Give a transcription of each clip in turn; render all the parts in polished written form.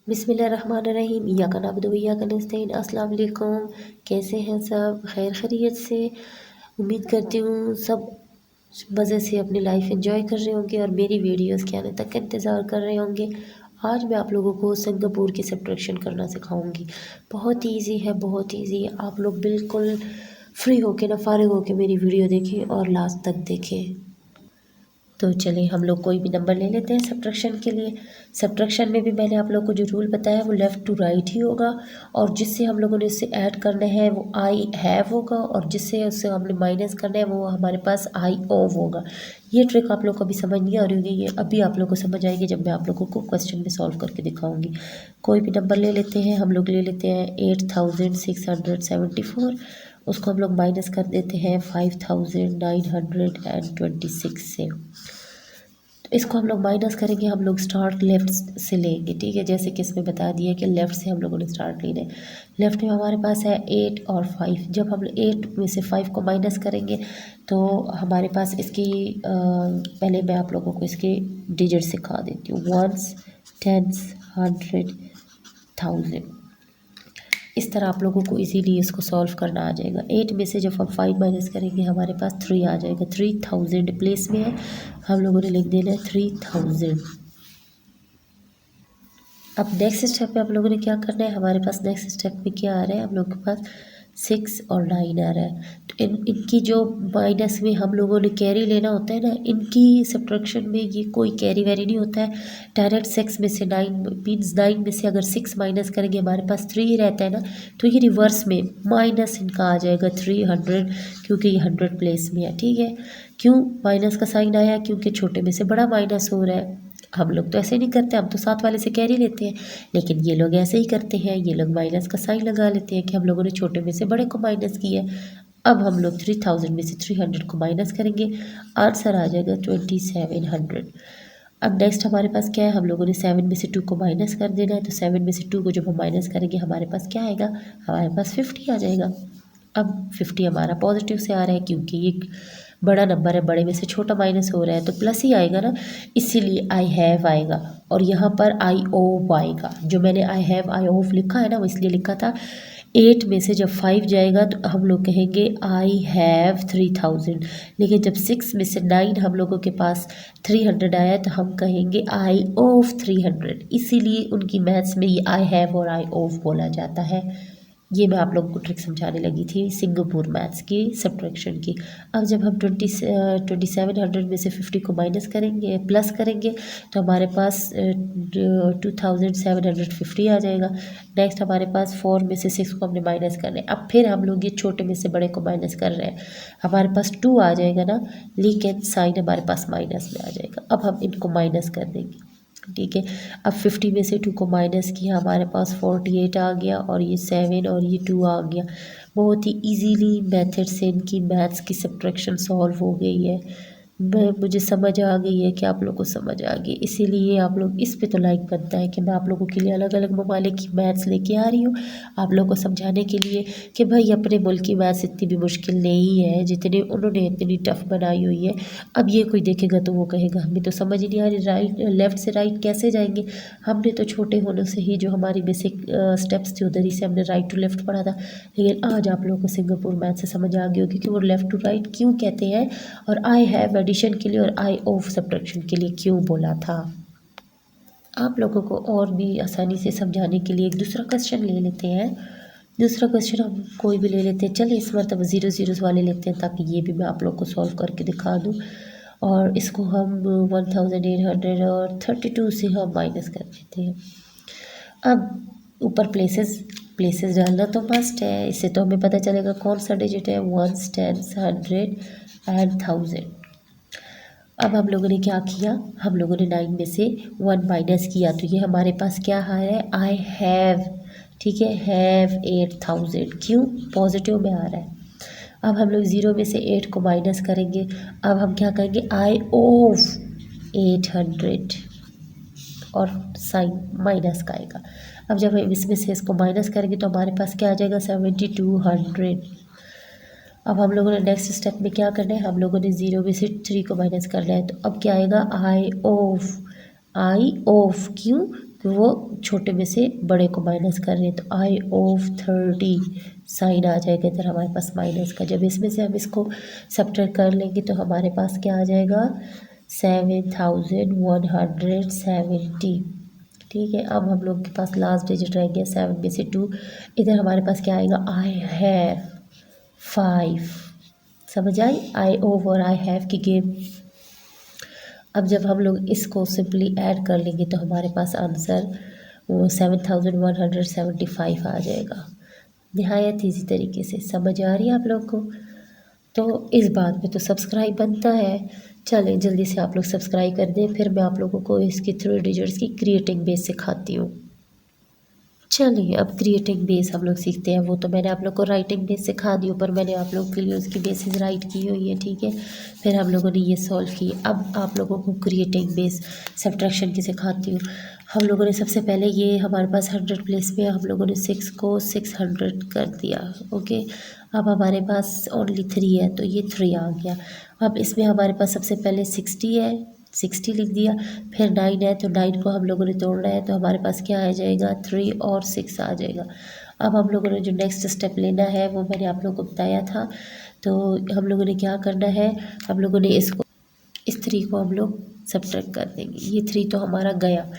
बिस्मिल्लाहिर्रहमानिर्रहीम। इय्याका नअबुदु व इय्याका नस्तईन। अस्सलाम वालेकुम। कैसे हैं सब? खैर खैरियत से। उम्मीद करती हूँ सब मज़े से अपनी लाइफ एंजॉय कर रहे होंगे और मेरी वीडियोस के आने तक का इंतज़ार कर रहे होंगे। आज मैं आप लोगों को सिंगापुर की सब्ट्रैक्शन करना सिखाऊंगी। बहुत ईजी है, बहुत ईजी है। आप लोग बिल्कुल फ्री होके ना, फारिग होके मेरी वीडियो देखें और लास्ट तक देखें। तो चलिए हम लोग कोई भी नंबर ले लेते हैं सब्ट्रैक्शन के लिए। सब्ट्रैक्शन में भी मैंने आप लोग को जो रूल बताया वो लेफ़्ट टू राइट ही होगा, और जिससे हम लोगों ने इससे ऐड करना है वो आई हैव होगा, और जिससे उससे हमने माइनस करना है वो हमारे पास आई ऑफ होगा। ये ट्रिक आप लोग को अभी समझ नहीं आ रही होगी, ये अभी आप लोग को समझ आएगी जब मैं आप लोगों को क्वेश्चन में सॉल्व करके दिखाऊंगी। कोई भी नंबर ले लेते हैं। हम लोग ले लेते हैं 8674। उसको हम लोग माइनस कर देते हैं 5926 से। तो इसको हम लोग माइनस करेंगे। हम लोग स्टार्ट लेफ़्ट से लेंगे, ठीक है। जैसे कि इसमें बता दिया कि लेफ़्ट से हम लोगों ने स्टार्ट लेना है। लेफ़्ट में हमारे पास है 8 और 5। जब हम 8 में से 5 को माइनस करेंगे तो हमारे पास इसकी पहले मैं आप लोगों को इसके डिजिट सिखा देती हूँ। 1s 10s 100 1000। इस तरह आप लोगों को इजीली इसको सॉल्व करना आ जाएगा। 8 में से जब हम 5 माइनस करेंगे हमारे पास 3 आ जाएगा। 3000 प्लेस में है, हम लोगों ने लिख देना है 3000। अब नेक्स्ट स्टेप में हम लोगों ने क्या करना है, हमारे पास नेक्स्ट स्टेप में क्या आ रहा है, हम लोग के पास 6 और 9 आ रहा है। तो इनकी जो माइनस में हम लोगों ने कैरी लेना होता है ना, इनकी सब्ट्रैक्शन में ये कोई कैरी वैरी नहीं होता है। डायरेक्ट 6 में से 9 मीन्स 9 में से अगर 6 माइनस करेंगे हमारे पास 3 ही रहता है ना, तो ये रिवर्स में माइनस इनका आ जाएगा 300, क्योंकि ये 100 प्लेस में है, ठीक है। क्यों माइनस का साइन आया? क्योंकि छोटे में से बड़ा माइनस हो रहा है। हम लोग तो ऐसे नहीं करते, हम तो साथ वाले से कैरी लेते हैं, लेकिन ये लोग ऐसे ही करते हैं। ये लोग माइनस का साइन लगा लेते हैं कि हम लोगों ने छोटे में से बड़े को माइनस किया है। अब हम लोग 3000 में से 300 को माइनस करेंगे, आंसर आ जाएगा 2700। अब नेक्स्ट हमारे पास क्या है, हम लोगों ने 7 में से 2 को माइनस कर देना है। तो 7 में से 2 को जब हम माइनस करेंगे हमारे पास क्या आएगा, हमारे पास 50 आ जाएगा। अब 50 हमारा पॉजिटिव से आ रहा है, क्योंकि ये बड़ा नंबर है, बड़े में से छोटा माइनस हो रहा है तो प्लस ही आएगा ना, इसीलिए आई हैव आएगा। और यहाँ पर आई ऑफ आएगा। जो मैंने आई हैव आई ऑफ लिखा है ना, वो इसलिए लिखा था 8 में से जब 5 जाएगा तो हम लोग कहेंगे आई हैव 3000। लेकिन जब 6 में से 9 हम लोगों के पास 300 आया तो हम कहेंगे आई ऑफ 300। इसीलिए उनकी मैथ्स में ये आई हैव और आई ऑफ बोला जाता है। ये मैं आप लोगों को ट्रिक समझाने लगी थी सिंगापुर मैथ्स की सब्ट्रैक्शन की। अब जब हम 2700 में से 50 को माइनस करेंगे, प्लस करेंगे, तो हमारे पास 2750 आ जाएगा। नेक्स्ट हमारे पास 4 में से 6 को हमने माइनस करना है। अब फिर हम लोग ये छोटे में से बड़े को माइनस कर रहे हैं, हमारे पास 2 आ जाएगा ना, लेकिन साइन हमारे पास माइनस में आ जाएगा। अब हम इनको माइनस कर देंगे, ठीक है। अब 50 में से 2 को माइनस किया, हमारे पास 48 आ गया, और ये 7 और ये 2 आ गया। बहुत ही इजीली मेथड से इनकी मैथ्स की सब्ट्रैक्शन सॉल्व हो गई है। मुझे समझ आ गई है कि आप लोग को समझ आ गई, इसीलिए आप लोग इस पे तो लाइक बनता है कि मैं आप लोगों के लिए अलग अलग ममालिक की मैथ्स लेके आ रही हूँ, आप लोग को समझाने के लिए कि भाई अपने मुल्क की मैथ्स इतनी भी मुश्किल नहीं है जितने उन्होंने इतनी टफ बनाई हुई है। अब ये कोई देखेगा तो वो कहेगा हमें तो समझ ही नहीं आ रही, राइट लेफ़्ट से राइट कैसे जाएंगे। हमने तो छोटे होने से ही जो हमारी बेसिक स्टेप्स थे उधर ही से हमने राइट टू लेफ़्ट पढ़ा था। लेकिन आज आप लोगों को सिंगापुर मैथ से समझ आ गई होगी कि वो लेफ़्ट टू राइट क्यों कहते हैं, और आई हैव एडिशन के लिए और आई ऑफ सब्ट्रैक्शन के लिए क्यों बोला था। आप लोगों को और भी आसानी से समझाने के लिए एक दूसरा क्वेश्चन ले लेते हैं। दूसरा क्वेश्चन हम कोई भी ले लेते हैं। चलिए इस मरतबा 0 वाले लेते हैं, ताकि ये भी मैं आप लोग को सॉल्व करके दिखा दूँ। और इसको हम 1832 से हम माइनस कर देते हैं। अब ऊपर प्लेसेस डालना तो मस्ट है, इससे तो हमें पता चलेगा कौन सा डिजिट है। 1s 10s 100 and 1000। अब हम लोगों ने क्या किया, हम लोगों ने 9 में से 1 माइनस किया, तो ये हमारे पास क्या आ रहा है, आई हैव, ठीक है, हैव 8000। क्यों, पॉजिटिव में आ रहा है। अब हम लोग 0 में से 8 को माइनस करेंगे, अब हम क्या करेंगे, आई ऑफ 800, और साइन माइनस का आएगा। अब जब हम इसमें से इसको माइनस करेंगे तो हमारे पास क्या आ जाएगा, 7200। अब हम लोगों ने नेक्स्ट स्टेप में क्या करना है, हम लोगों ने 0 में से 3 को माइनस करना है, तो अब क्या आएगा, आई ऑफ क्यों, वो छोटे में से बड़े को माइनस कर रहे हैं, तो आई ऑफ 30 साइन आ जाएगा इधर हमारे पास माइनस का। जब इसमें से हम इसको सब्ट्रैक्ट कर लेंगे तो हमारे पास क्या आ जाएगा 7170। ठीक है, अब हम लोग के पास लास्ट डिजिट रह गया 7 में से 2। इधर हमारे पास क्या आएगा आई हैव 5। समझ आई आई ऑफ और आई हैव की गेम। अब जब हम लोग इसको सिंपली ऐड कर लेंगे तो हमारे पास आंसर वो 7175 आ जाएगा। नहायत ईजी तरीके से समझ आ रही है आप लोग को। तो इस बात में तो सब्सक्राइब बनता है। चलें जल्दी से आप लोग सब्सक्राइब कर दें, फिर मैं आप लोगों को इसकी 3 डिजिट्स की क्रिएटिंग बेस सिखाती हूँ। चलिए अब क्रिएटिंग बेस हम लोग सीखते हैं। वो तो मैंने आप लोग को राइटिंग बेस सिखा दी, ऊपर मैंने आप लोगों के लिए उसकी बेसिस राइट की हुई है। ठीक है, फिर हम लोगों ने ये सॉल्व की। अब आप लोगों को क्रिएटिंग बेस सब्ट्रैक्शन की सिखाती हूँ। हम लोगों ने सबसे पहले ये हमारे पास 100 प्लेस में हम लोगों ने 6 को 600 कर दिया। ओके, अब हमारे पास ओनली 3 है तो ये 3 आ गया। अब इसमें हमारे पास सबसे पहले 60 है, 60 लिख दिया। फिर 9 है तो 9 को हम लोगों ने तोड़ना है, तो हमारे पास क्या आ जाएगा 3 और 6 आ जाएगा। अब हम लोगों ने जो नेक्स्ट स्टेप लेना है वो मैंने आप लोगों को बताया था। तो हम लोगों ने क्या करना है, हम लोगों ने इसको इस 3 को हम लोग सब्ट्रैक्ट कर देंगे। ये 3 तो हमारा गया।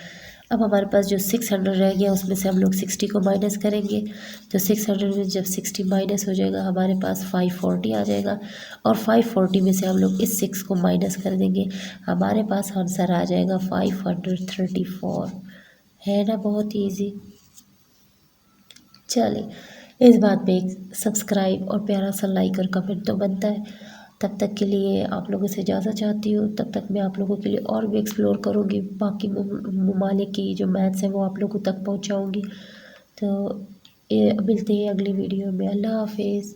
अब हमारे पास जो 600 रह गया उसमें से हम लोग 60 को माइनस करेंगे। तो 600 में जब 60 माइनस हो जाएगा हमारे पास 540 आ जाएगा। और 540 में से हम लोग इस 6 को माइनस कर देंगे, हमारे पास आंसर आ जाएगा 534। है ना बहुत ईजी। चले इस बात पे एक सब्सक्राइब और प्यारा सा लाइक और कमेंट तो बनता है। तब तक के लिए आप लोगों से इजाज़त चाहती हूँ। तब तक मैं आप लोगों के लिए और भी एक्सप्लोर करूँगी, बाकी ममालिक की जो मैथ्स है वो आप लोगों तक पहुँचाऊँगी। तो ये मिलते हैं अगली वीडियो में। अल्लाह हाफिज़।